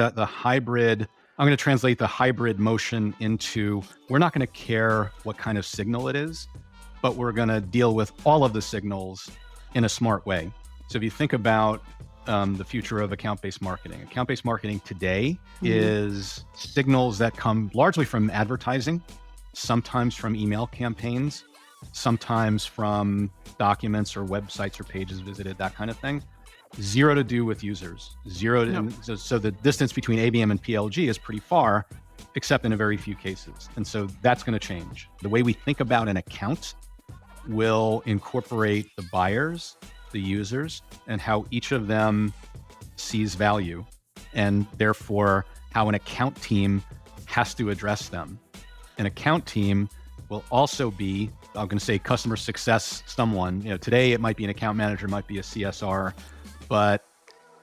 The hybrid, I'm going to translate the hybrid motion into, we're not going to care what kind of signal it is, but we're going to deal with all of the signals in a smart way. So if you think about the future of account-based marketing today is signals that come largely from advertising, sometimes from email campaigns, sometimes from documents or websites or pages visited, that kind of thing. Zero to do with users. So the distance between ABM and PLG is pretty far, except in a very few cases. And so that's going to change. The way we think about an account will incorporate the buyers, the users, and how each of them sees value, and therefore how an account team has to address them. An account team will also be, I'm going to say, customer success someone. Today it might be an account manager, might be a CSR, but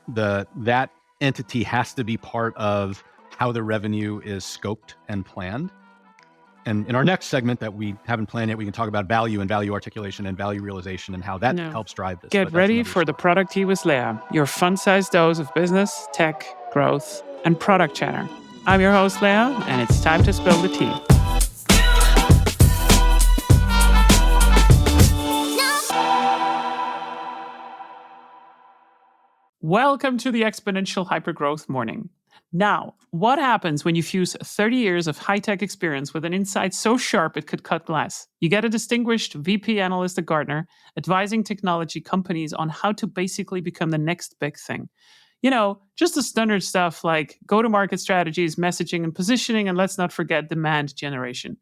that entity has to be part of how the revenue is scoped and planned. And in our next segment that we haven't planned yet, we can talk about value and value articulation and value realization and how that helps drive this. Get ready for the ProducTea with Leah, your fun-sized dose of business, tech, growth, and product chatter. I'm your host, Leah, and it's time to spill the tea. Welcome to the Exponential Hypergrowth Morning. Now, what happens when you fuse 30 years of high-tech experience with an insight so sharp it could cut glass? You get a distinguished VP analyst at Gartner, advising technology companies on how to basically become the next big thing. Just the standard stuff like go-to-market strategies, messaging and positioning, and let's not forget demand generation.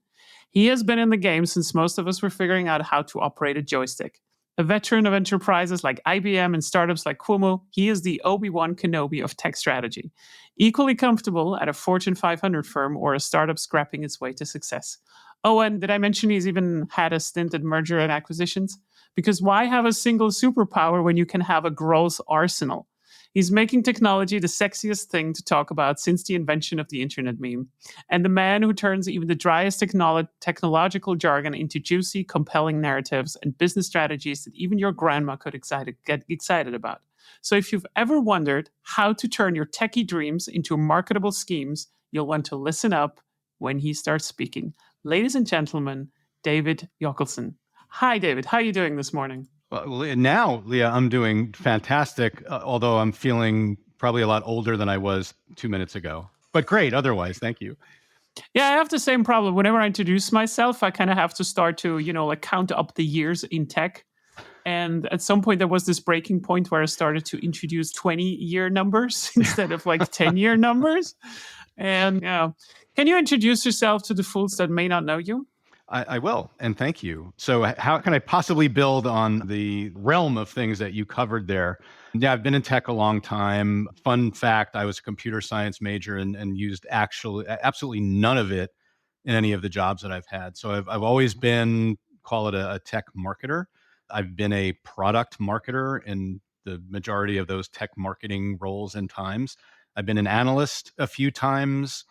He has been in the game since most of us were figuring out how to operate a joystick. A veteran of enterprises like IBM and startups like Kumu, he is the Obi-Wan Kenobi of tech strategy. Equally comfortable at a Fortune 500 firm or a startup scrapping its way to success. Oh, and did I mention he's even had a stint at merger and acquisitions? Because why have a single superpower when you can have a growth arsenal? He's making technology the sexiest thing to talk about since the invention of the internet meme. And the man who turns even the driest technological jargon into juicy, compelling narratives and business strategies that even your grandma could get excited about. So if you've ever wondered how to turn your techie dreams into marketable schemes, you'll want to listen up when he starts speaking. Ladies and gentlemen, David Yockelson. Hi, David. How are you doing this morning? Well, now, Leah, I'm doing fantastic, although I'm feeling probably a lot older than I was 2 minutes ago. But great otherwise, thank you. Yeah, I have the same problem. Whenever I introduce myself, I kind of have to start to, count up the years in tech. And at some point, there was this breaking point where I started to introduce 20-year numbers instead of 10-year numbers. And can you introduce yourself to the fools that may not know you? I will, and thank you. So how can I possibly build on the realm of things that you covered there? Yeah, I've been in tech a long time. Fun fact, I was a computer science major and used absolutely none of it in any of the jobs that I've had. So I've always been, call it a tech marketer. I've been a product marketer in the majority of those tech marketing roles and times. I've been an analyst a few times.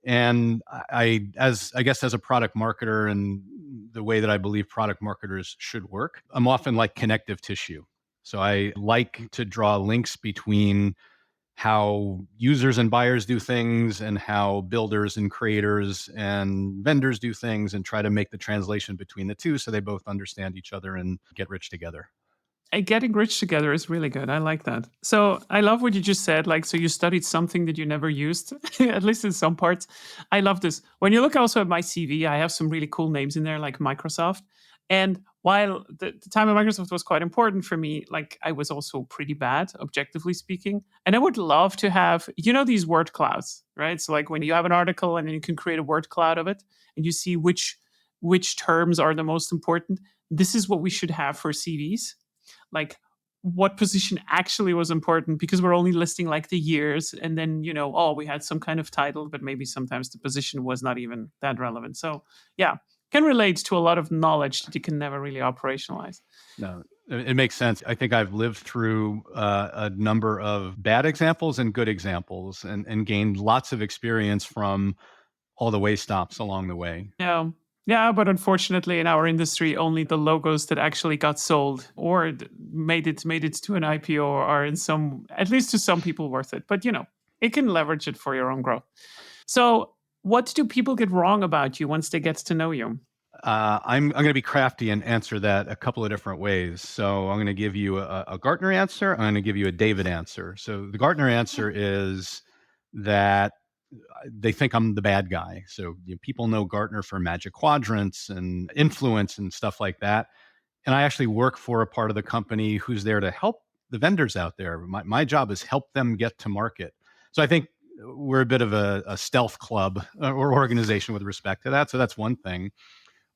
And I guess as a product marketer and the way that I believe product marketers should work, I'm often like connective tissue. So I like to draw links between how users and buyers do things and how builders and creators and vendors do things and try to make the translation between the two so they both understand each other and get rich together. Getting rich together is really good. I like that. So I love what you just said. So you studied something that you never used, at least in some parts. I love this. When you look also at my CV, I have some really cool names in there, like Microsoft. And while the time at Microsoft was quite important for me, I was also pretty bad, objectively speaking. And I would love to have, these word clouds, right? So when you have an article and then you can create a word cloud of it and you see which terms are the most important. This is what we should have for CVs. What position actually was important, because we're only listing the years and then, we had some kind of title, but maybe sometimes the position was not even that relevant. So yeah, can relate to a lot of knowledge that you can never really operationalize. No, it makes sense. I think I've lived through a number of bad examples and good examples and gained lots of experience from all the way stops along the way. Yeah, but unfortunately in our industry, only the logos that actually got sold or made it to an IPO are at least to some people worth it. But it can leverage it for your own growth. So what do people get wrong about you once they get to know you? I'm going to be crafty and answer that a couple of different ways. So I'm going to give you a Gartner answer. I'm going to give you a David answer. So the Gartner answer is that they think I'm the bad guy. So people know Gartner for Magic Quadrants and influence and stuff like that. And I actually work for a part of the company who's there to help the vendors out there. My job is help them get to market. So I think we're a bit of a stealth club or organization with respect to that. So that's one thing.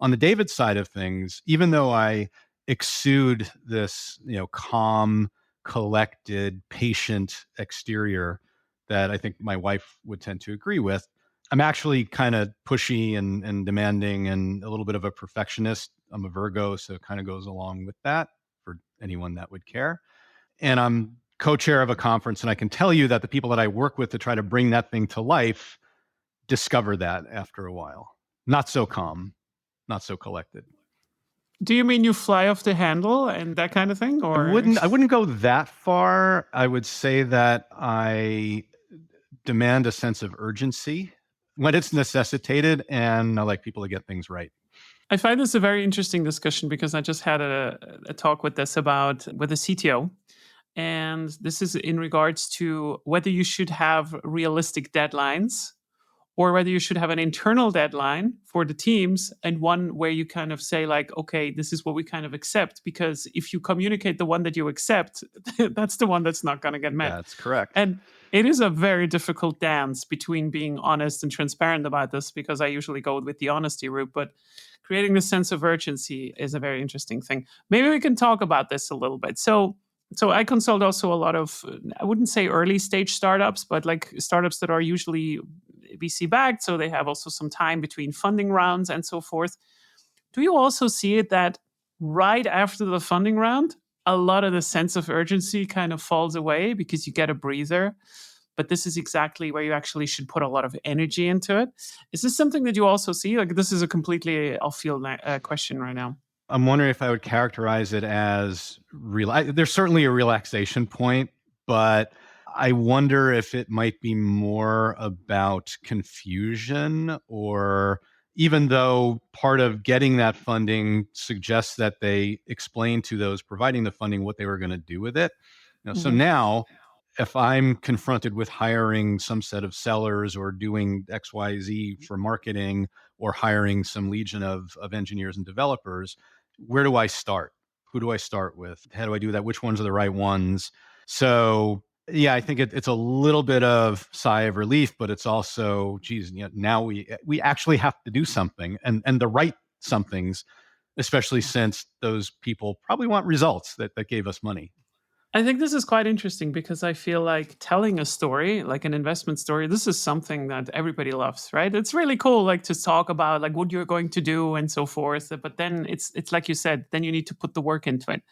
On the David side of things, even though I exude this, calm, collected, patient exterior that I think my wife would tend to agree with, I'm actually kind of pushy and demanding and a little bit of a perfectionist. I'm a Virgo, so it kind of goes along with that for anyone that would care. And I'm co-chair of a conference, and I can tell you that the people that I work with to try to bring that thing to life discover that after a while. Not so calm, not so collected. Do you mean you fly off the handle and that kind of thing, I or? wouldn't go that far. I would say that I demand a sense of urgency when it's necessitated, and I like people to get things right. I find this a very interesting discussion because I just had a talk with a CTO, and this is in regards to whether you should have realistic deadlines or whether you should have an internal deadline for the teams and one where you kind of say like, okay, this is what we kind of accept, because if you communicate the one that you accept, that's the one that's not going to get met. That's correct. And it is a very difficult dance between being honest and transparent about this, because I usually go with the honesty route, but creating this sense of urgency is a very interesting thing. Maybe we can talk about this a little bit. So I consult also a lot of, I wouldn't say early stage startups, but like startups that are usually VC backed. So they have also some time between funding rounds and so forth. Do you also see it that right after the funding round, a lot of the sense of urgency kind of falls away because you get a breather? But this is exactly where you actually should put a lot of energy into it. Is this something that you also see? Like, this is a completely off-field question right now. I'm wondering if I would characterize it as there's certainly a relaxation point, but I wonder if it might be more about confusion, or even though part of getting that funding suggests that they explain to those providing the funding what they were going to do with it. So now if I'm confronted with hiring some set of sellers or doing XYZ for marketing or hiring some legion of engineers and developers, where do I start? Who do I start with? How do I do that? Which ones are the right ones? So yeah, I think it's a little bit of sigh of relief, but it's also, geez, now we actually have to do something, and the right somethings, especially since those people probably want results that gave us money. I think this is quite interesting because I feel like telling a story, like an investment story, this is something that everybody loves, right? It's really cool, like to talk about like what you're going to do and so forth. But then it's like you said, then you need to put the work into it.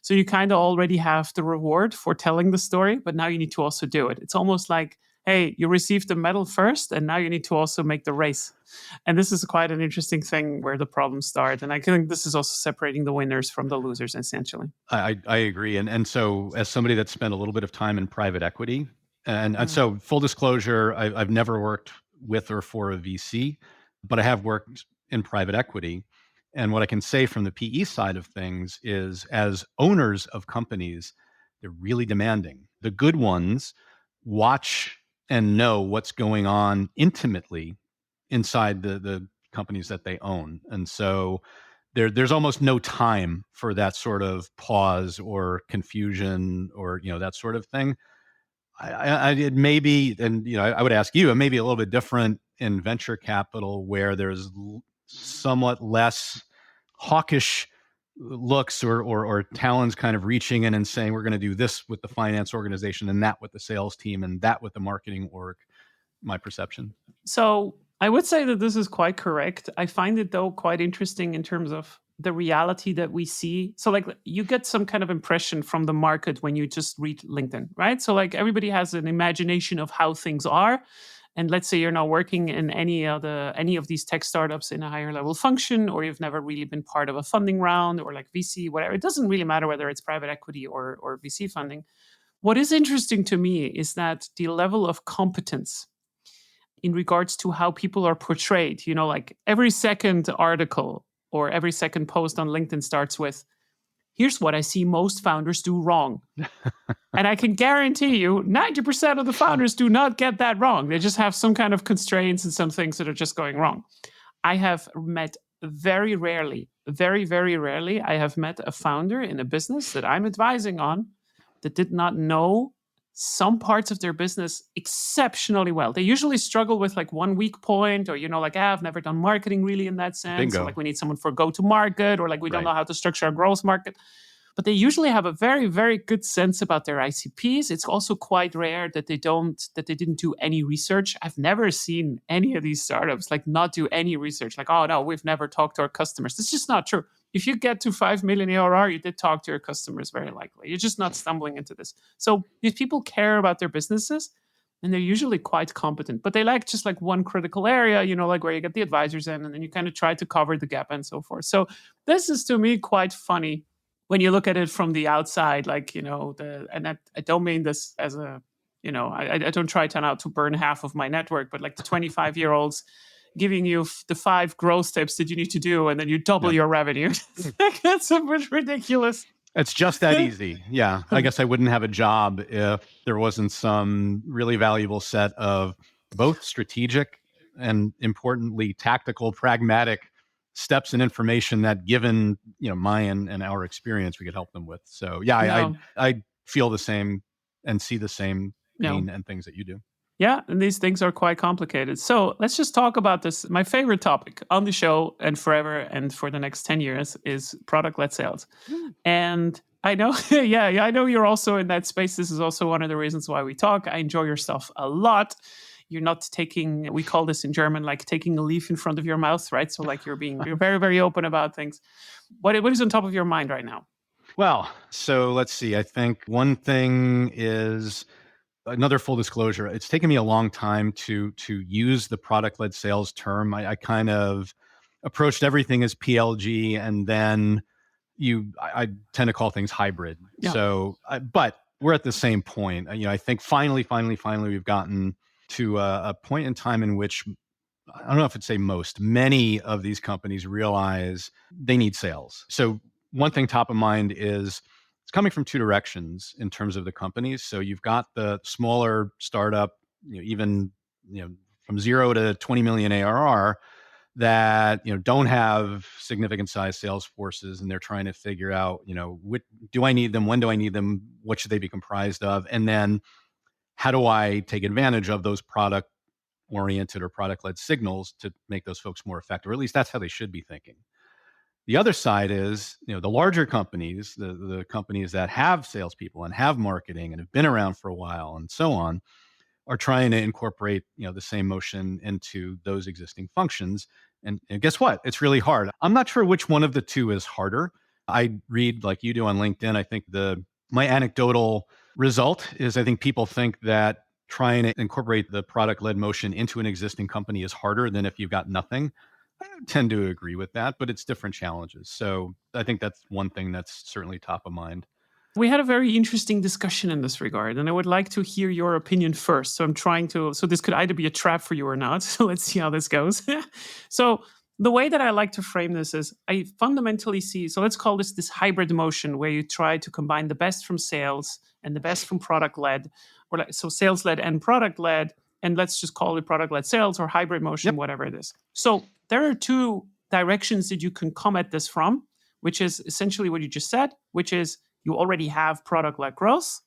So you kind of already have the reward for telling the story, but now you need to also do it. It's almost like, hey, you received the medal first, and now you need to also make the race. And this is quite an interesting thing where the problems start. And I think this is also separating the winners from the losers, essentially. I agree. And so as somebody that spent a little bit of time in private equity, and Mm. so full disclosure, I've never worked with or for a VC, but I have worked in private equity. And what I can say from the PE side of things is, as owners of companies, they're really demanding. The good ones watch and know what's going on intimately inside the companies that they own. And so there's almost no time for that sort of pause or confusion or that sort of thing. It may be, and I would ask you, it may be a little bit different in venture capital where there's somewhat less hawkish looks or talents kind of reaching in and saying we're going to do this with the finance organization and that with the sales team and that with the marketing org. My perception. So I would say that this is quite correct. I find it, though, quite interesting in terms of the reality that we see. So, like, you get some kind of impression from the market when you just read LinkedIn, right? So, like, everybody has an imagination of how things are. And let's say you're now working in any of these tech startups in a higher level function, or you've never really been part of a funding round or like VC, whatever. It doesn't really matter whether it's private equity or VC funding. What is interesting to me is that the level of competence in regards to how people are portrayed, like every second article or every second post on LinkedIn starts with, here's what I see most founders do wrong. And I can guarantee you 90% of the founders do not get that wrong. They just have some kind of constraints and some things that are just going wrong. I have met very rarely, very, very rarely, I have met a founder in a business that I'm advising on that did not know some parts of their business exceptionally well. They usually struggle with like one weak point, or, I've never done marketing really in that sense. So Bingo. like we need someone for go to market, or like we don't Right. know how to structure our growth market. But they usually have a very, very good sense about their ICPs. It's also quite rare that they didn't do any research. I've never seen any of these startups like not do any research. Like, oh no, we've never talked to our customers. It's just not true. If you get to 5 million ARR, you did talk to your customers, very likely. You're just not stumbling into this. So these people care about their businesses, and they're usually quite competent, but they like just like one critical area, like where you get the advisors in, and then you kind of try to cover the gap and so forth. So this is to me quite funny when you look at it from the outside, like, and I don't mean this as a, I don't try to now to burn half of my network, but like the 25-year-olds giving you the 5 growth tips that you need to do, and then you double your revenue. That's a bit ridiculous. It's just that easy. Yeah. I guess I wouldn't have a job if there wasn't some really valuable set of both strategic and, importantly, tactical, pragmatic steps and information that, given my and our experience, we could help them with. So yeah, No. I feel the same and see the same pain No. and things that you do. Yeah, and these things are quite complicated. So let's just talk about this. My favorite topic on the show and forever and for the next 10 years is product-led sales. And I know, yeah, I know you're also in that space. This is also one of the reasons why we talk. I enjoy your stuff a lot. You're not taking, we call this in German, like taking a leaf in front of your mouth, right? So like you're very, very open about things. What is on top of your mind right now? Well, so let's see. I think one thing is, another full disclosure, it's taken me a long time to use the product-led sales term. I kind of approached everything as PLG, and then I tend to call things hybrid. Yeah. So, but we're at the same point. I think finally, we've gotten to a point in time in which, I don't know if I'd say many of these companies realize they need sales. So one thing top of mind is, it's coming from two directions in terms of the companies. So you've got the smaller startup, even from 0 to 20 million ARR, that don't have significant size sales forces, and they're trying to figure out, do I need them? When do I need them? What should they be comprised of? And then how do I take advantage of those product oriented or product led signals to make those folks more effective? Or at least that's how they should be thinking. The other side is, the larger companies, the companies that have salespeople and have marketing and have been around for a while and so on, are trying to incorporate, the same motion into those existing functions. And guess what? It's really hard. I'm not sure which one of the two is harder. I read like you do on LinkedIn. I think my anecdotal result is, I think people think that trying to incorporate the product-led motion into an existing company is harder than if you've got nothing. I tend to agree with that, but it's different challenges. So I think that's one thing that's certainly top of mind. We had a very interesting discussion in this regard, and I would like to hear your opinion first. So this could either be a trap for you or not. So let's see how this goes. So the way that I like to frame this is, I fundamentally see, so let's call this hybrid motion, where you try to combine the best from sales and the best from product led, so sales led and product led, and let's just call it product led sales or hybrid motion, whatever it is. So there are two directions that you can come at this from, which is essentially what you just said, which is, you already have product-led growth.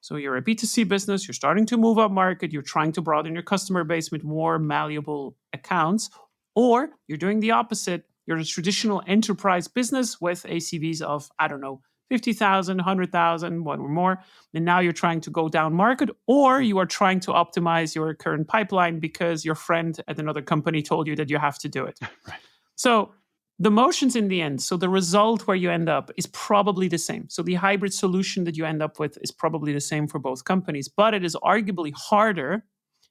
So you're a B2C business, you're starting to move up market, you're trying to broaden your customer base with more malleable accounts, or you're doing the opposite. You're a traditional enterprise business with ACVs of, I don't know, 50,000, 100,000, one or more. And now you're trying to go down market, or you are trying to optimize your current pipeline because your friend at another company told you that you have to do it. Right. So the motions in the end, so the result where you end up is probably the same. So the hybrid solution that you end up with is probably the same for both companies, but it is arguably harder.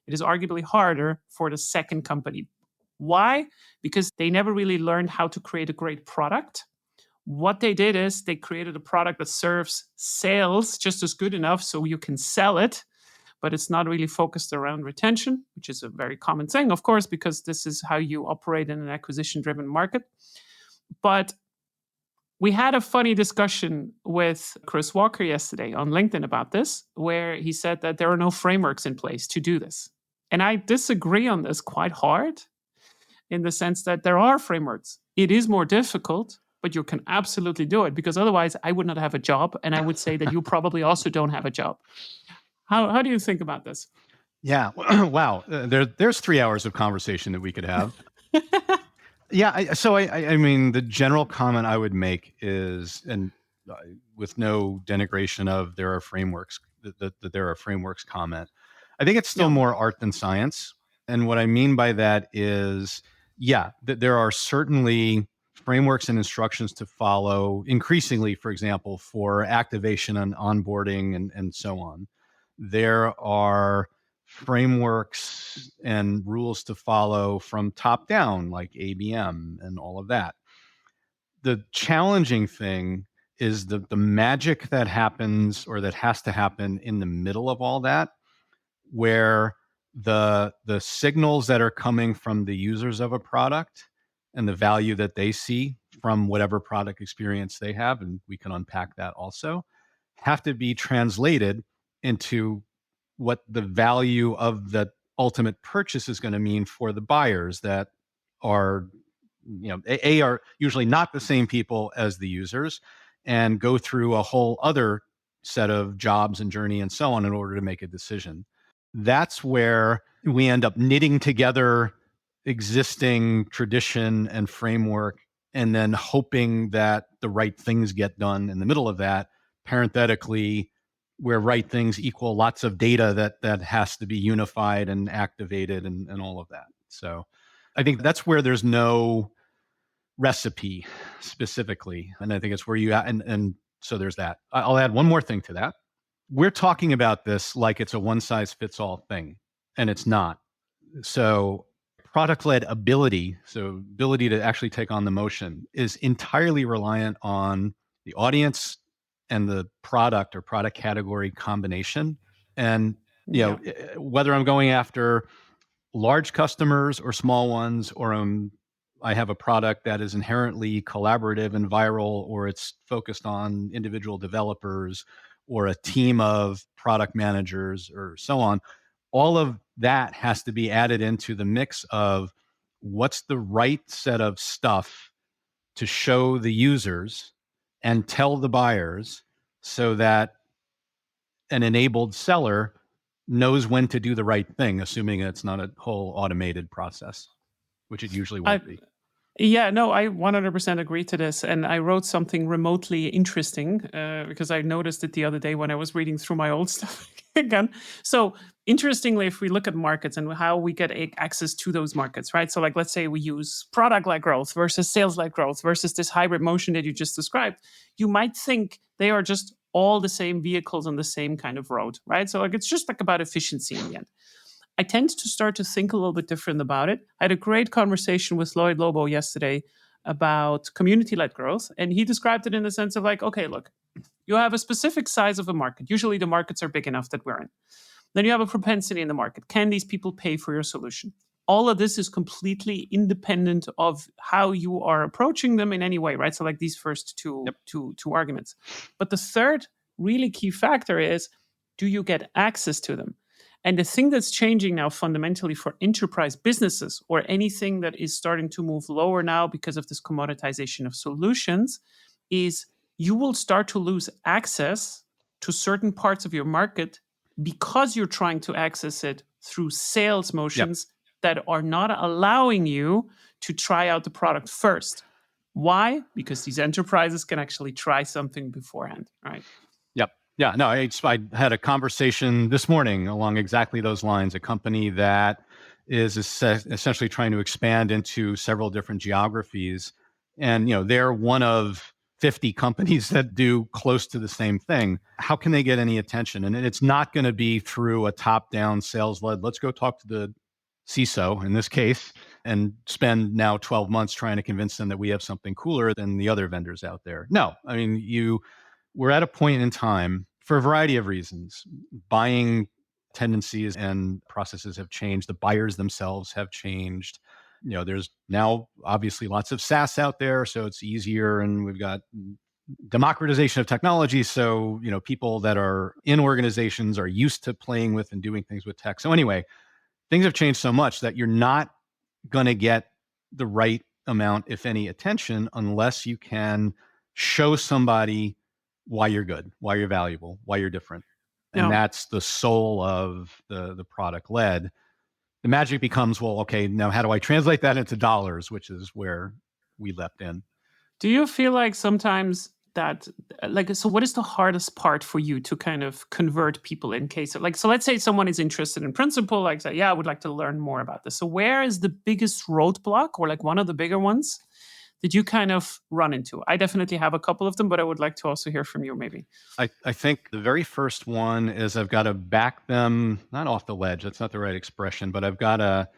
It is arguably harder for the second company. Why? Because they never really learned how to create a great product, What they did is they created a product that serves sales just as good enough so you can sell it, but it's not really focused around retention, which is a very common thing, of course, because this is how you operate in an acquisition driven market. But we had a funny discussion with Chris Walker yesterday on LinkedIn about this, where he said that there are no frameworks in place to do this. And I disagree on this quite hard in the sense that there are frameworks. It is more difficult, but you can absolutely do it, because otherwise I would not have a job. And I would say that you probably also don't have a job. How do you think about this? Yeah. Wow. There's 3 hours of conversation that we could have. Yeah. I mean, the general comment I would make is, and with no denigration of there are frameworks, that there are frameworks comment, I think it's still more art than science. And what I mean by that is, yeah, that there are certainly frameworks and instructions to follow increasingly, for example, for activation and onboarding and so on. There are frameworks and rules to follow from top down, like ABM and all of that. The challenging thing is the magic that happens, or that has to happen in the middle of all that, where the signals that are coming from the users of a product and the value that they see from whatever product experience they have, and we can unpack that also, have to be translated into what the value of the ultimate purchase is going to mean for the buyers that are, are usually not the same people as the users, and go through a whole other set of jobs and journey and so on in order to make a decision. That's where we end up knitting together existing tradition and framework, and then hoping that the right things get done in the middle of that, parenthetically, where right things equal lots of data that has to be unified and activated and all of that. So I think that's where there's no recipe specifically. And I think it's where and so there's that. I'll add one more thing to that. We're talking about this like it's a one size fits all thing, and it's not. So product-led ability, so ability to actually take on the motion, is entirely reliant on the audience and the product or product category combination. And whether I'm going after large customers or small ones, or I have a product that is inherently collaborative and viral, or it's focused on individual developers or a team of product managers or so on, all of that has to be added into the mix of what's the right set of stuff to show the users and tell the buyers, so that an enabled seller knows when to do the right thing, assuming it's not a whole automated process, which it usually won't be. Yeah, no, I 100% agree to this. And I wrote something remotely interesting because I noticed it the other day when I was reading through my old stuff again. So, interestingly, if we look at markets and how we get access to those markets, right? So, like, let's say we use product-led growth versus sales-led growth versus this hybrid motion that you just described, you might think they are just all the same vehicles on the same kind of road, right? So, like, it's just like about efficiency in the end. I tend to start to think a little bit different about it. I had a great conversation with Lloyd Lobo yesterday about community-led growth, and he described it in the sense of like, okay, look, you have a specific size of a market. Usually the markets are big enough that we're in. Then you have a propensity in the market. Can these people pay for your solution? All of this is completely independent of how you are approaching them in any way, right? So like these first two arguments. But the third really key factor is, do you get access to them? And the thing that's changing now fundamentally for enterprise businesses, or anything that is starting to move lower now because of this commoditization of solutions, is you will start to lose access to certain parts of your market because you're trying to access it through sales motions that are not allowing you to try out the product first. Why? Because these enterprises can actually try something beforehand, right? Yeah, no, I had a conversation this morning along exactly those lines. A company that is essentially trying to expand into several different geographies. And, they're one of 50 companies that do close to the same thing. How can they get any attention? And it's not going to be through a top-down sales-led, let's go talk to the CISO in this case and spend now 12 months trying to convince them that we have something cooler than the other vendors out there. No, I mean, we're at a point in time for a variety of reasons. Buying tendencies and processes have changed. The buyers themselves have changed. There's now obviously lots of SaaS out there, so it's easier, and we've got democratization of technology. So, people that are in organizations are used to playing with and doing things with tech. So anyway, things have changed so much that you're not going to get the right amount, if any, attention unless you can show somebody why you're good, why you're valuable, why you're different. And that's the soul of the product led. The magic becomes, well, okay, now how do I translate that into dollars, which is where we leapt in. Do you feel like sometimes that, so what is the hardest part for you to kind of convert people in case of, so let's say someone is interested in principle, like say, yeah, I would like to learn more about this. So where is the biggest roadblock or like one of the bigger ones that you kind of run into? I definitely have a couple of them, but I would like to also hear from you maybe. I think the very first one is I've got to back them, not off the ledge, that's not the right expression, but I've got to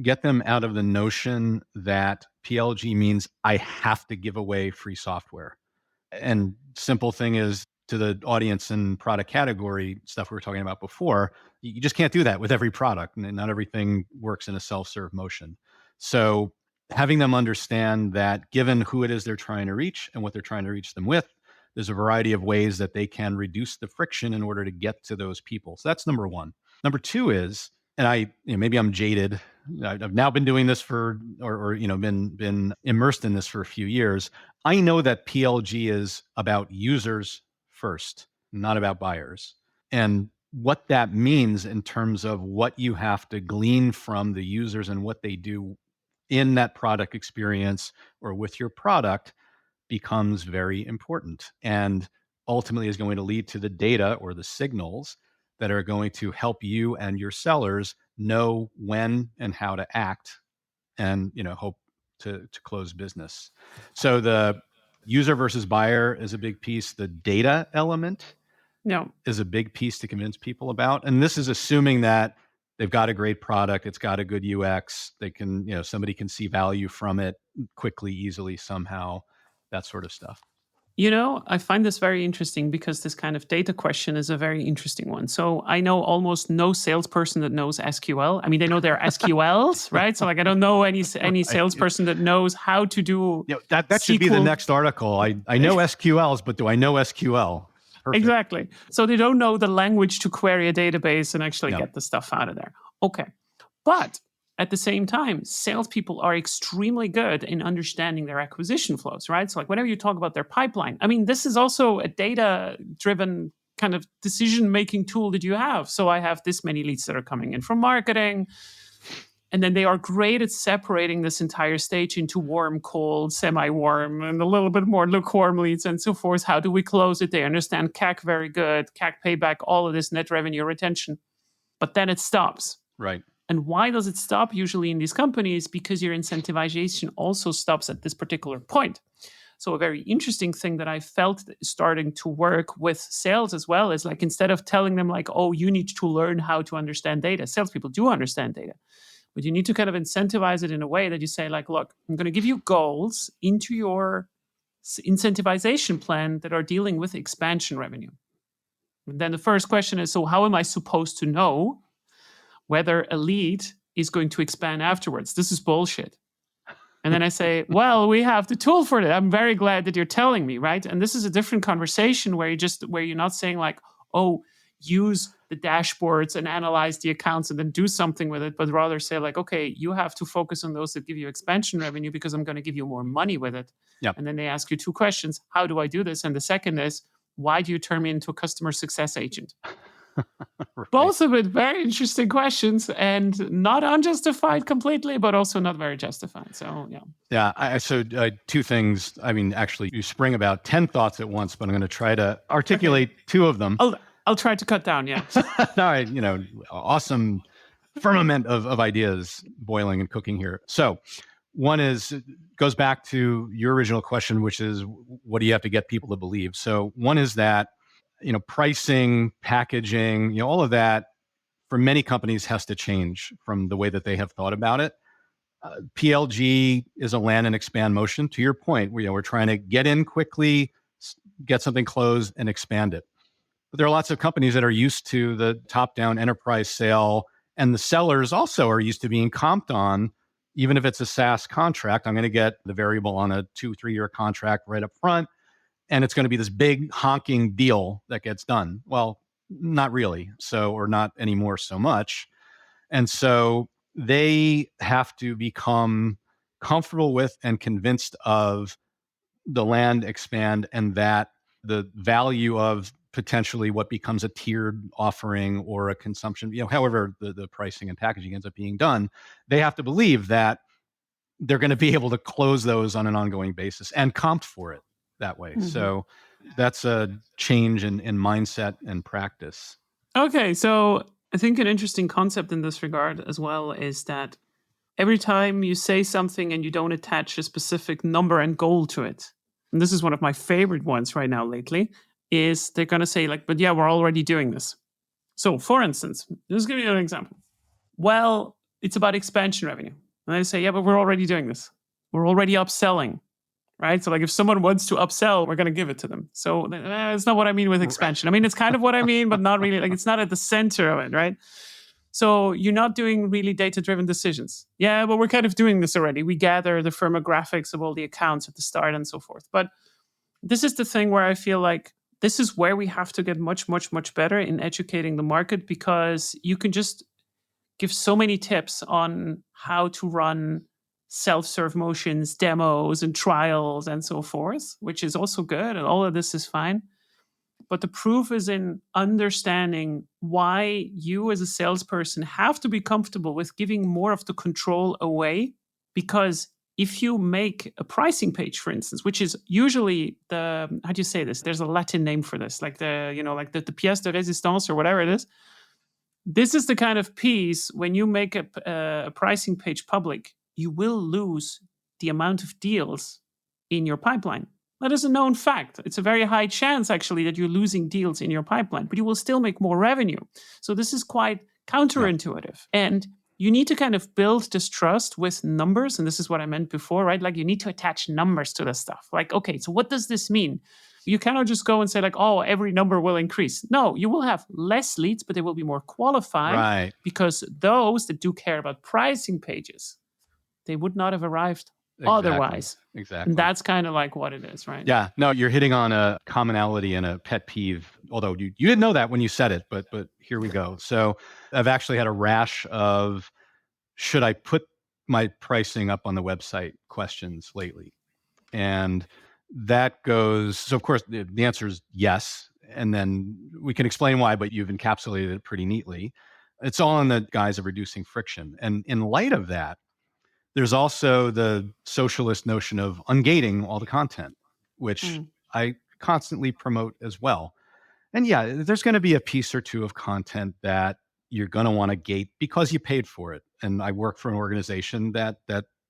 get them out of the notion that PLG means I have to give away free software. And simple thing is, to the audience and product category stuff we were talking about before, you just can't do that with every product, and not everything works in a self-serve motion. So having them understand that given who it is they're trying to reach and what they're trying to reach them with, there's a variety of ways that they can reduce the friction in order to get to those people. So that's number one. Number two is, and maybe I'm jaded, I've now been doing this for, or been immersed in this for a few years. I know that PLG is about users first, not about buyers. And what that means in terms of what you have to glean from the users and what they do in that product experience or with your product becomes very important, and ultimately is going to lead to the data or the signals that are going to help you and your sellers know when and how to act and hope to close business. So the user versus buyer is a big piece. The data element is a big piece to convince people about. And this is assuming that they've got a great product, it's got a good UX, they can, somebody can see value from it quickly, easily, somehow, that sort of stuff. I find this very interesting because this kind of data question is a very interesting one. So I know almost no salesperson that knows SQL. I mean, they know their SQLs, right? So I don't know any salesperson that knows how to do that should be the next article. I know SQLs, but do I know SQL? Perfect. Exactly. So they don't know the language to query a database and actually get the stuff out of there. Okay. But at the same time, salespeople are extremely good in understanding their acquisition flows, right? So whenever you talk about their pipeline, I mean, this is also a data-driven kind of decision-making tool that you have. So I have this many leads that are coming in from marketing, and then they are great at separating this entire stage into warm, cold, semi-warm, and a little bit more lukewarm leads and so forth. How do we close it? They understand CAC very good, CAC payback, all of this net revenue retention. But then it stops. Right. And why does it stop usually in these companies? Because your incentivization also stops at this particular point. So a very interesting thing that I felt starting to work with sales as well is instead of telling them oh, you need to learn how to understand data. Salespeople do understand data. But you need to kind of incentivize it in a way that you say look, I'm going to give you goals into your incentivization plan that are dealing with expansion revenue. And then the first question is, so how am I supposed to know whether a lead is going to expand afterwards? This is bullshit. And then I say, well, we have the tool for it. I'm very glad that you're telling me, right? And this is a different conversation where you're not saying oh, use the dashboards and analyze the accounts and then do something with it, but rather say okay, you have to focus on those that give you expansion revenue because I'm going to give you more money with it. Yep. And then they ask you two questions. How do I do this? And the second is, why do you turn me into a customer success agent? Right. Both of it very interesting questions and not unjustified completely, but also not very justified. So, yeah. Yeah. So two things. I mean, actually, you spring about 10 thoughts at once, but I'm going to try to articulate two of them. I'll try to cut down. Yeah. All right. Awesome firmament of ideas boiling and cooking here. So one goes back to your original question, which is, what do you have to get people to believe? So one is that, pricing, packaging, all of that for many companies has to change from the way that they have thought about it. PLG is a land and expand motion. To your point, we're trying to get in quickly, get something closed, and expand it. But there are lots of companies that are used to the top-down enterprise sale, and the sellers also are used to being comped on, even if it's a SaaS contract. I'm going to get the variable on a 2-3 year contract right up front, and it's going to be this big honking deal that gets done. Well, not really, or not anymore so much. And so they have to become comfortable with and convinced of the land expand, and that the value of potentially what becomes a tiered offering or a consumption, however the pricing and packaging ends up being done, they have to believe that they're going to be able to close those on an ongoing basis and comped for it that way. So that's a change in mindset and practice. Okay, so I think an interesting concept in this regard as well is that every time you say something and you don't attach a specific number and goal to it, and this is one of my favorite ones right now lately, is they're going to say like, but yeah, we're already doing this. So for instance, just give you an example. Well, it's about expansion revenue. And I say, yeah, but we're already doing this. We're already upselling, right? So like if someone wants to upsell, we're going to give it to them. So it's not what I mean with expansion. I mean, it's kind of what I mean, but not really. Like it's not at the center of it, right? So you're not doing really data-driven decisions. Yeah, but we're kind of doing this already. We gather the firmographics of all the accounts at the start and so forth. But this is the thing where I feel like this is where we have to get much, much, much better in educating the market, because you can just give so many tips on how to run self-serve motions, demos, and trials, and so forth, which is also good. And all of this is fine. But the proof is in understanding why you as a salesperson have to be comfortable with giving more of the control away. Because if you make a pricing page, for instance, which is usually how do you say this? There's a Latin name for this, like the pièce de résistance or whatever it is. This is the kind of piece, when you make a pricing page public, you will lose the amount of deals in your pipeline. That is a known fact. It's a very high chance, actually, that you're losing deals in your pipeline, but you will still make more revenue. So this is quite counterintuitive. Yeah. And you need to kind of build this trust with numbers. And this is what I meant before, right? Like you need to attach numbers to this stuff. Like, okay, so what does this mean? You cannot just go and say like, oh, every number will increase. No, you will have less leads, but they will be more qualified. Right. Because those that do care about pricing pages, they would not have arrived otherwise. Exactly. And that's kind of like what it is, right? Yeah. No, you're hitting on a commonality and a pet peeve, although you didn't know that when you said it, but here we go. So I've actually had a rash of, should I put my pricing up on the website questions lately? And that goes, so of course the answer is yes. And then we can explain why, but you've encapsulated it pretty neatly. It's all in the guise of reducing friction. And in light of that, there's also the socialist notion of ungating all the content, which I constantly promote as well. And yeah, there's going to be a piece or two of content that you're going to want to gate because you paid for it. And I work for an organization that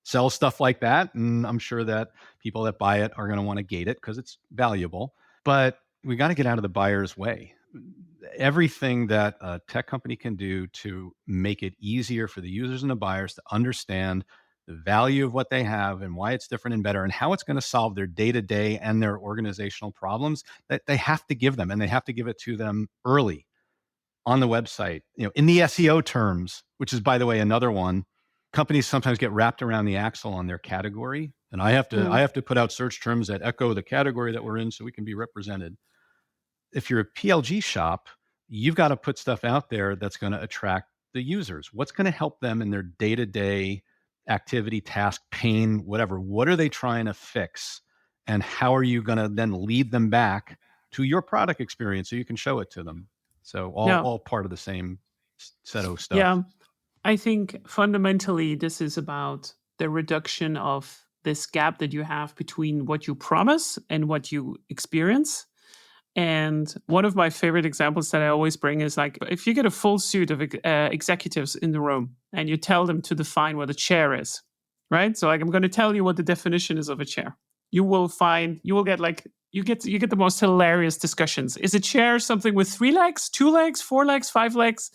sells stuff like that. And I'm sure that people that buy it are going to want to gate it because it's valuable. But we got to get out of the buyer's way. Everything that a tech company can do to make it easier for the users and the buyers to understand the value of what they have and why it's different and better and how it's going to solve their day-to-day and their organizational problems, that they have to give them, and they have to give it to them early on the website, in the SEO terms, which is, by the way, another one. Companies sometimes get wrapped around the axle on their category, and I have to put out search terms that echo the category that we're in so we can be represented. If you're a PLG shop, you've got to put stuff out there that's going to attract the users. What's going to help them in their day-to-day activity, task, pain, whatever? What are they trying to fix? And how are you going to then lead them back to your product experience so you can show it to them? So all part of the same set of stuff. Yeah. I think fundamentally this is about the reduction of this gap that you have between what you promise and what you experience. And one of my favorite examples that I always bring is like, if you get a full suit of executives in the room and you tell them to define what a chair is, right? So like, I'm going to tell you what the definition is of a chair. You will get the most hilarious discussions. Is a chair something with 3 legs, 2 legs, 4 legs, 5 legs?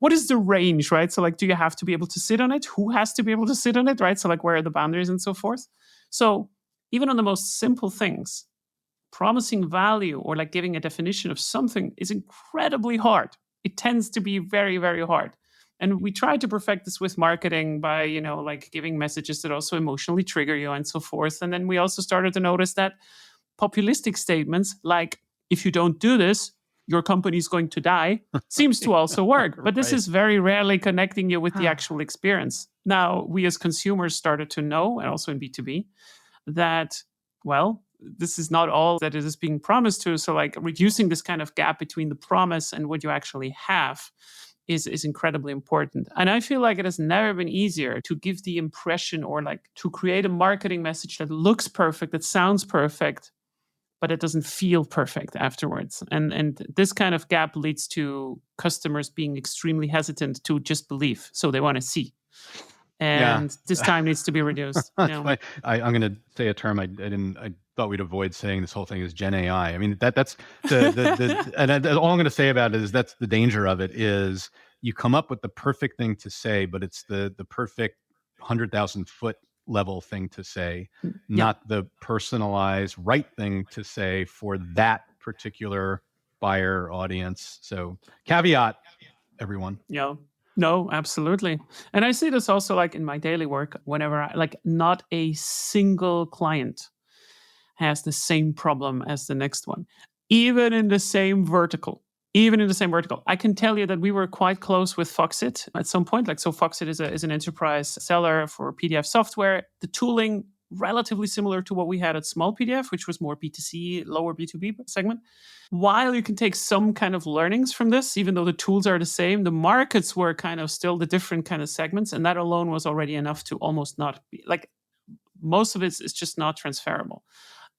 what is the range, right? So like, do you have to be able to sit on it? Who has to be able to sit on it, right? So like, where are the boundaries and so forth? So even on the most simple things, promising value or like giving a definition of something is incredibly hard. It tends to be very, very hard. And we try to perfect this with marketing by, like giving messages that also emotionally trigger you and so forth. And then we also started to notice that populistic statements like, if you don't do this, your company is going to die, seems to also work. But this Right. is very rarely connecting you with the actual experience. Now, we as consumers started to know, and also in B2B, that, well, this is not all that it is being promised to. So, like, reducing this kind of gap between the promise and what you actually have is incredibly important. And I feel like it has never been easier to give the impression or like to create a marketing message that looks perfect, that sounds perfect, but it doesn't feel perfect afterwards. And this kind of gap leads to customers being extremely hesitant to just believe. So they want to see. Yeah. And this time needs to be reduced. That's Yeah. why I'm going to say a term I thought we'd avoid saying. This whole thing is Gen AI. I mean, that's and all I'm going to say about it is that's the danger of it is you come up with the perfect thing to say, but it's the perfect 100,000 foot level thing to say, Yeah. not the personalized right thing to say for that particular buyer audience. So caveat, everyone. Yeah. No, absolutely. And I see this also like in my daily work, whenever not a single client has the same problem as the next one, even in the same vertical. Even in the same vertical, I can tell you that we were quite close with Foxit at some point. Like, so Foxit is an enterprise seller for PDF software. The tooling relatively similar to what we had at Small PDF, which was more B2C, lower B2B segment. While you can take some kind of learnings from this, even though the tools are the same, the markets were kind of still the different kind of segments, and that alone was already enough to almost not be like most of it is just not transferable.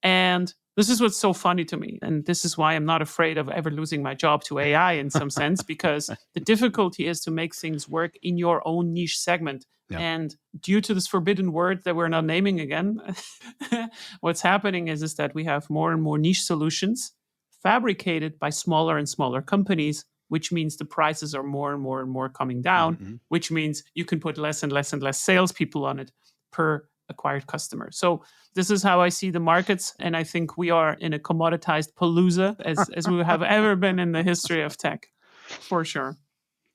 And this is what's so funny to me. And this is why I'm not afraid of ever losing my job to AI in some sense, because the difficulty is to make things work in your own niche segment. Yeah. And due to this forbidden word that we're not naming again, what's happening is that we have more and more niche solutions fabricated by smaller and smaller companies, which means the prices are more and more and more coming down, Mm-hmm. which means you can put less and less and less salespeople on it per acquired customer. So this is how I see the markets, and I think we are in a commoditized palooza as we have ever been in the history of tech, for sure.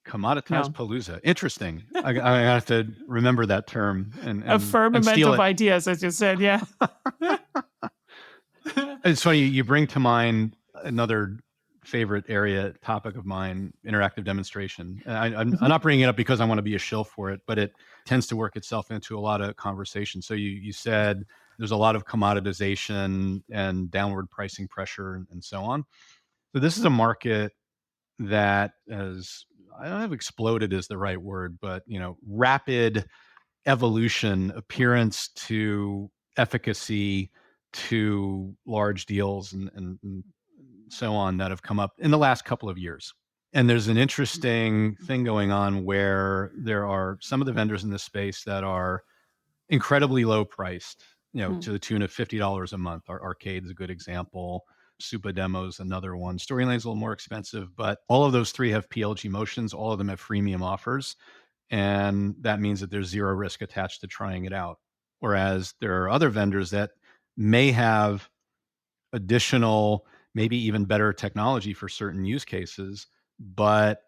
Commoditized Yeah. palooza. Interesting. I have to remember that term and A firmament steal of it. ideas, as you said. Yeah. It's funny you bring to mind another favorite area topic of mine, interactive demonstration. I'm not bringing it up because I want to be a shill for it, but it tends to work itself into a lot of conversation. So you said there's a lot of commoditization and downward pricing pressure and so on. So this is a market that has, I don't know if exploded is the right word, but rapid evolution, appearance to efficacy to large deals and so on that have come up in the last couple of years. And there's an interesting thing going on where there are some of the vendors in this space that are incredibly low priced, to the tune of $50 a month. Arcade's a good example. Supa Demo's another one. Storyline's a little more expensive, but all of those three have PLG motions. All of them have freemium offers. And that means that there's zero risk attached to trying it out. Whereas there are other vendors that may have additional, maybe even better technology for certain use cases, but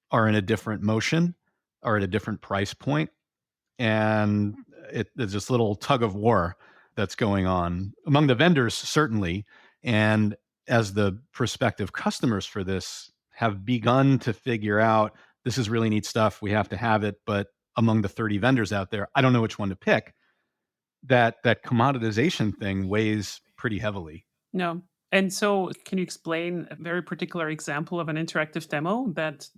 are in a different motion, are at a different price point, and there's this little tug of war that's going on among the vendors, certainly. And as the prospective customers for this have begun to figure out this is really neat stuff, we have to have it, but among the 30 vendors out there, I don't know which one to pick. That commoditization thing weighs pretty heavily. No. And so can you explain a very particular example of an interactive demo that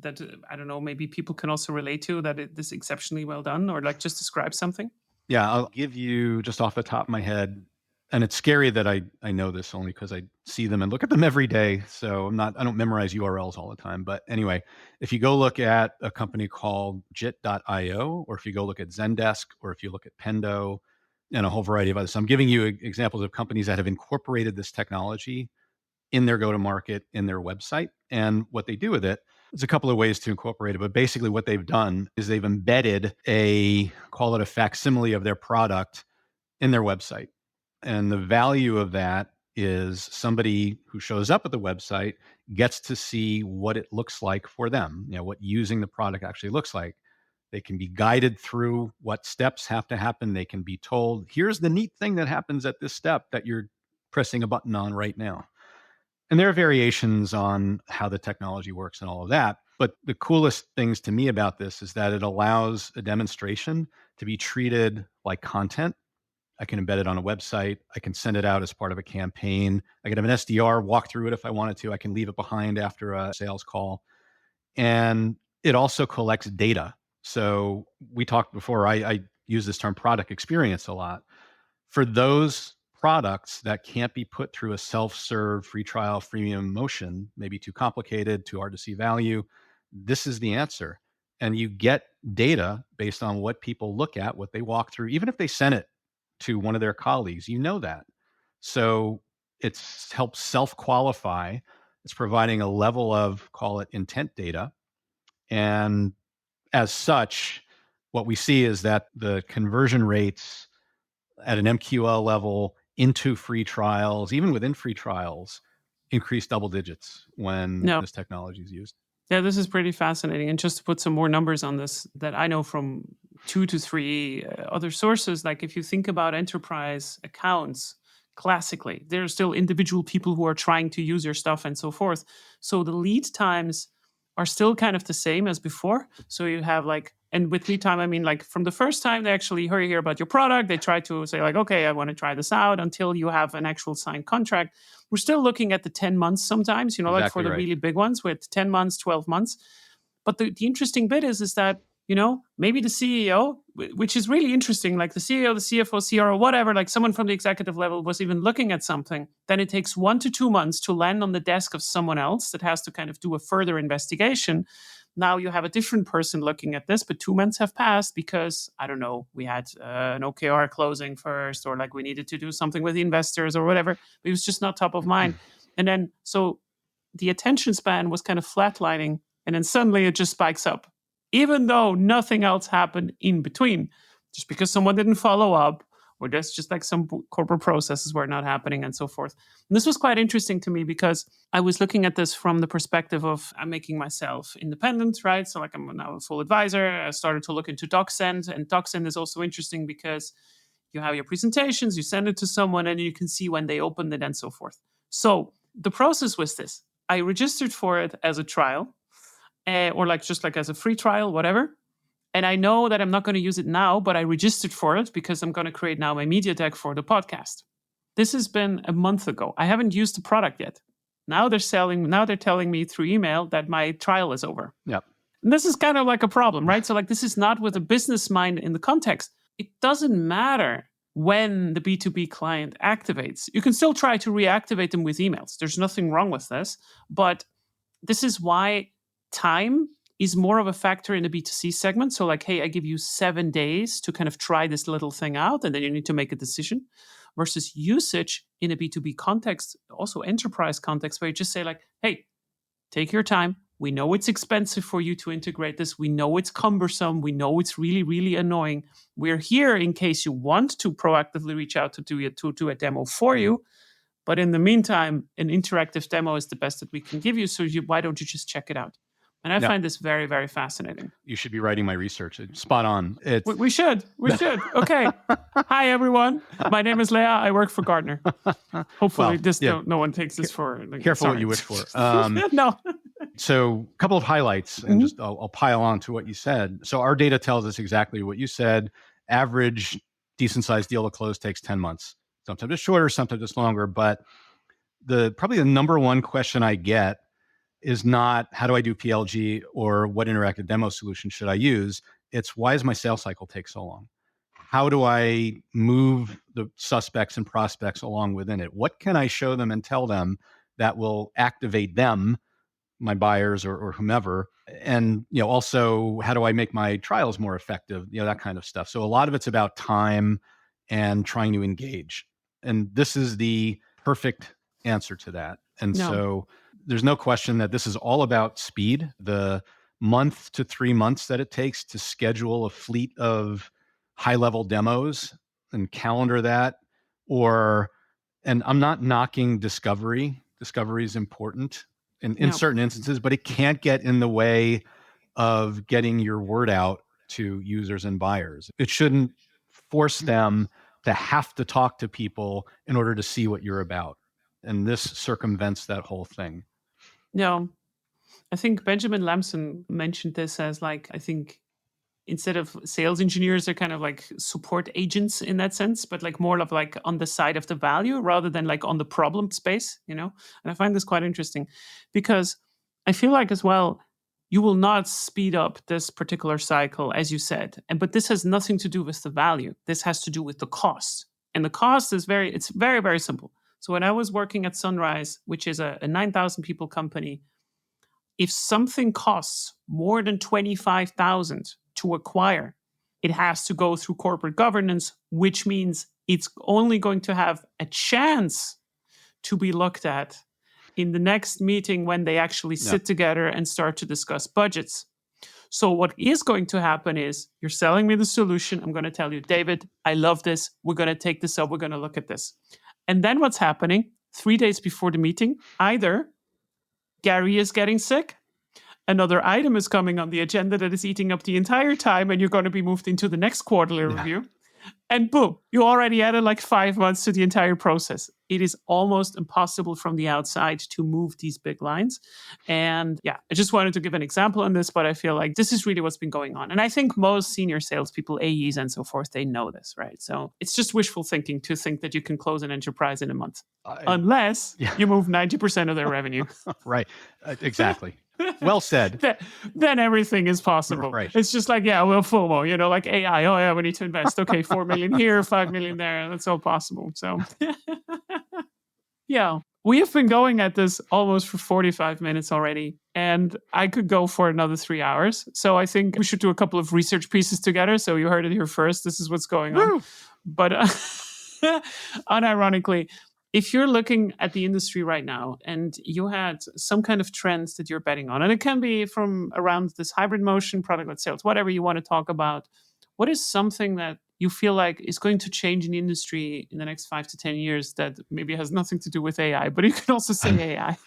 I don't know, maybe people can also relate to, that it is exceptionally well done, or like just describe something? Yeah, I'll give you just off the top of my head, and it's scary that I know this only because I see them and look at them every day. So I don't memorize URLs all the time. But anyway, if you go look at a company called jit.io, or if you go look at Zendesk, or if you look at Pendo, and a whole variety of others. So I'm giving you examples of companies that have incorporated this technology in their go-to-market, in their website. And what they do with it There's a couple of ways to incorporate it, but basically what they've done is they've embedded call it a facsimile of their product in their website. And the value of that is somebody who shows up at the website gets to see what it looks like for them, what using the product actually looks like. They can be guided through what steps have to happen. They can be told, here's the neat thing that happens at this step that you're pressing a button on right now. And there are variations on how the technology works and all of that. But the coolest things to me about this is that it allows a demonstration to be treated like content. I can embed it on a website. I can send it out as part of a campaign. I can have an SDR walk through it if I wanted to. I can leave it behind after a sales call. And it also collects data. So we talked before, I use this term product experience a lot. For those products that can't be put through a self-serve free trial freemium motion, maybe too complicated, too hard to see value, this is the answer. And you get data based on what people look at, what they walk through, even if they send it to one of their colleagues, that. So it's helps self-qualify. It's providing a level of, call it, intent data. And as such, what we see is that the conversion rates at an MQL level into free trials, even within free trials, increase double digits when No. this technology is used. Yeah, this is pretty fascinating. And just to put some more numbers on this that I know from 2 to 3 other sources, like if you think about enterprise accounts, classically, there are still individual people who are trying to use your stuff and so forth. So the lead times are still kind of the same as before. So you have like, and with lead time, I mean like from the first time they actually hear about your product, they try to say like, okay, I want to try this out until you have an actual signed contract. We're still looking at the 10 months sometimes, like Exactly for the right. really big ones with 10 months, 12 months. But the interesting bit is that, maybe the CEO, which is really interesting, like the CEO, the CFO, CRO, whatever, like someone from the executive level was even looking at something, then it takes 1 to 2 months to land on the desk of someone else that has to kind of do a further investigation. Now you have a different person looking at this, but 2 months have passed because, I don't know, we had an OKR closing first, or like we needed to do something with the investors or whatever. But it was just not top of mind. And then, so the attention span was kind of flatlining, and then suddenly it just spikes up, even though nothing else happened in between, just because someone didn't follow up, or there's just like some corporate processes were not happening and so forth. And this was quite interesting to me because I was looking at this from the perspective of I'm making myself independent, right? So like I'm now a full advisor. I started to look into DocSend, and DocSend is also interesting because you have your presentations, you send it to someone, and you can see when they opened it and so forth. So the process was this. I registered for it as a trial, or like just like as a free trial, whatever. And I know that I'm not going to use it now, but I registered for it because I'm going to create now my media deck for the podcast. This has been a month ago. I haven't used the product yet. Now they're telling me through email that my trial is over. Yep. And this is kind of like a problem, right? So like this is not with a business mind in the context. It doesn't matter when the B2B client activates. You can still try to reactivate them with emails. There's nothing wrong with this, but this is why time is more of a factor in the B2C segment. So like, hey, I give you 7 days to kind of try this little thing out, and then you need to make a decision, versus usage in a B2B context, also enterprise context, where you just say like, hey, take your time. We know it's expensive for you to integrate this. We know it's cumbersome. We know it's really, really annoying. We're here in case you want to proactively reach out to do a demo for you. But in the meantime, an interactive demo is the best that we can give you. So why don't you just check it out? And I find this very, very fascinating. You should be writing my research. It's spot on. We should. Okay. Hi, everyone. My name is Leah. I work for Gartner. Hopefully, no one takes this for. Like, careful what you wish for. No. So a couple of highlights, and just I'll pile on to what you said. So our data tells us exactly what you said. Average decent sized deal to close takes 10 months. Sometimes it's shorter, sometimes it's longer. But probably the number one question I get is not how do I do PLG or what interactive demo solution should I use? It's why does my sales cycle take so long? How do I move the suspects and prospects along within it? What can I show them and tell them that will activate them, my buyers or whomever? And also how do I make my trials more effective? That kind of stuff. So a lot of it's about time and trying to engage. And this is the perfect answer to that. And so There's no question that this is all about speed. The month to 3 months that it takes to schedule a fleet of high-level demos and calendar that, and I'm not knocking discovery. Discovery is important in No. certain instances, but it can't get in the way of getting your word out to users and buyers. It shouldn't force them to have to talk to people in order to see what you're about. And this circumvents that whole thing. No. I think Benjamin Lamson mentioned this as like, I think instead of sales engineers, they're kind of like support agents in that sense, but like more of like on the side of the value rather than like on the problem space, you know? And I find this quite interesting because I feel like as well, you will not speed up this particular cycle, as you said. But this has nothing to do with the value. This has to do with the cost. And the cost is it's very, very simple. So when I was working at Sunrise, which is a 9,000 people company, if something costs more than 25,000 to acquire, it has to go through corporate governance, which means it's only going to have a chance to be looked at in the next meeting when they actually sit together and start to discuss budgets. So what is going to happen is you're selling me the solution. I'm going to tell you, David, I love this. We're going to take this up. We're going to look at this. And then what's happening 3 days before the meeting, either Gary is getting sick, another item is coming on the agenda that is eating up the entire time, and you're going to be moved into the next quarterly review. And boom, you already added like 5 months to the entire process. It is almost impossible from the outside to move these big lines. And yeah, I just wanted to give an example on this, but I feel like this is really what's been going on. And I think most senior salespeople, AEs and so forth, they know this, right? So it's just wishful thinking to think that you can close an enterprise in a month, unless you move 90% of their revenue. Right. Exactly. Well said. Then everything is possible. Right. It's just like, yeah, well, FOMO, you know, like AI. Oh, yeah, we need to invest. Okay, 4 million here, 5 million there. That's all possible. So, yeah, we have been going at this almost for 45 minutes already, and I could go for another 3 hours. So I think we should do a couple of research pieces together. So you heard it here first. This is what's going on. But unironically, if you're looking at the industry right now and you had some kind of trends that you're betting on, and it can be from around this hybrid motion, product-led sales, whatever you want to talk about, what is something that you feel like is going to change in the industry in the next 5 to 10 years that maybe has nothing to do with AI, but you can also say AI?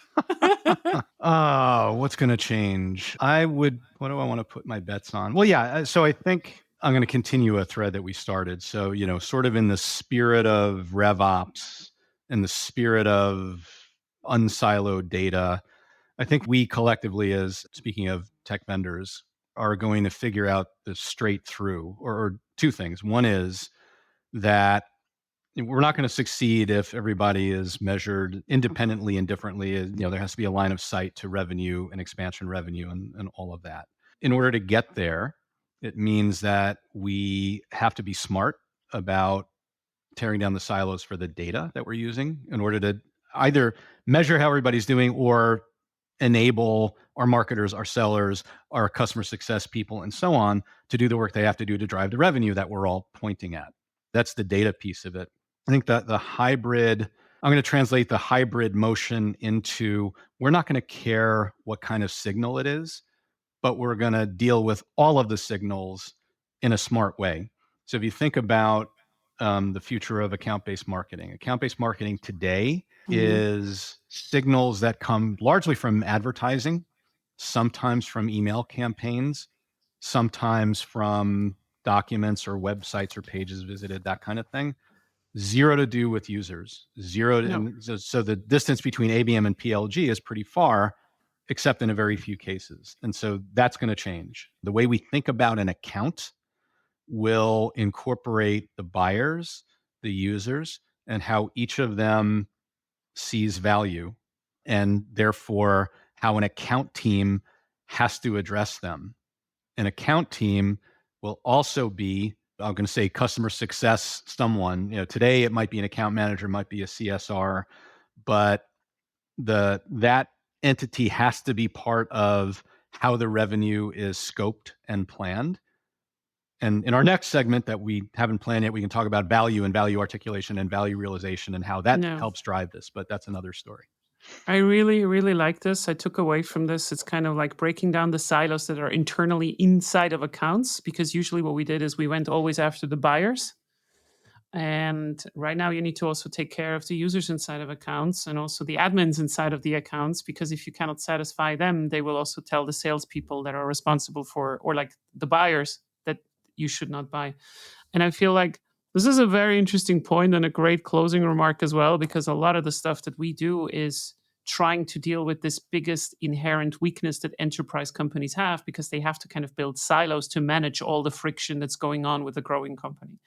What's going to change? What do I want to put my bets on? Well, yeah. So I think I'm going to continue a thread that we started. So, sort of in the spirit of RevOps, in the spirit of unsiloed data, I think we collectively, as speaking of tech vendors, are going to figure out the straight through, or two things. One is that we're not going to succeed if everybody is measured independently and differently. There has to be a line of sight to revenue and expansion revenue and all of that. In order to get there, it means that we have to be smart about tearing down the silos for the data that we're using in order to either measure how everybody's doing or enable our marketers, our sellers, our customer success people, and so on to do the work they have to do to drive the revenue that we're all pointing at. That's the data piece of it. I think that I'm going to translate the hybrid motion into, we're not going to care what kind of signal it is, but we're going to deal with all of the signals in a smart way. So if you think about the future of account-based marketing today is signals that come largely from advertising, sometimes from email campaigns, sometimes from documents or websites or pages visited, that kind of thing. Zero to do with users. So the distance between ABM and PLG is pretty far, except in a very few cases. And so that's going to change. The way we think about an account will incorporate the buyers, the users, and how each of them sees value, and therefore how an account team has to address them. An account team will also be, I'm going to say, customer success someone. Today it might be an account manager, might be a CSR, but that entity has to be part of how the revenue is scoped and planned. And in our next segment that we haven't planned yet, we can talk about value and value articulation and value realization and how that helps drive this, but that's another story. I really, really like this. I took away from this. It's kind of like breaking down the silos that are internally inside of accounts, because usually what we did is we went always after the buyers. And right now you need to also take care of the users inside of accounts and also the admins inside of the accounts, because if you cannot satisfy them, they will also tell the salespeople that are responsible for, or like the buyers, that you should not buy. And I feel like this is a very interesting point and a great closing remark as well, because a lot of the stuff that we do is trying to deal with this biggest inherent weakness that enterprise companies have, because they have to kind of build silos to manage all the friction that's going on with a growing company.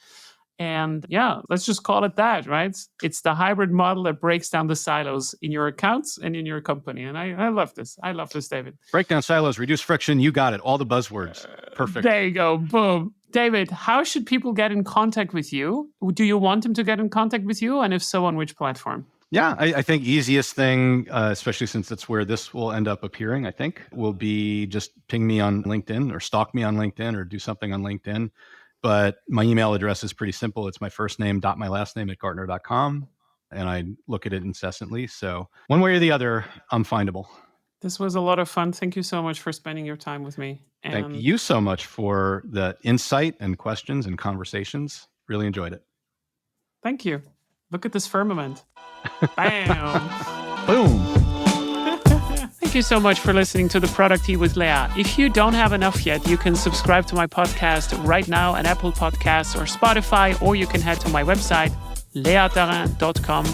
And yeah, let's just call it that, right? It's the hybrid model that breaks down the silos in your accounts and in your company. And I love this. I love this, David. Break down silos, reduce friction. You got it. All the buzzwords. Perfect. There you go. Boom. David, how should people get in contact with you? Do you want them to get in contact with you? And if so, on which platform? Yeah, I think easiest thing, especially since that's where this will end up appearing, I think, will be just ping me on LinkedIn or stalk me on LinkedIn or do something on LinkedIn. But my email address is pretty simple. It's my first name dot my last name at Gartner.com. And I look at it incessantly. So one way or the other, I'm findable. This was a lot of fun. Thank you so much for spending your time with me. And thank you so much for the insight and questions and conversations. Really enjoyed it. Thank you. Look at this firmament. Bam. Boom. Thank you so much for listening to the ProducTea with Lea. If you don't have enough yet, you can subscribe to my podcast right now on Apple Podcasts or Spotify, or you can head to my website, leatarin.com,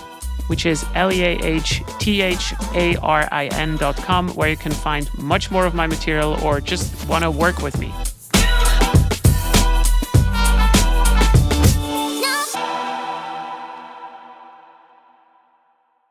which is leahtharin.com, where you can find much more of my material or just want to work with me.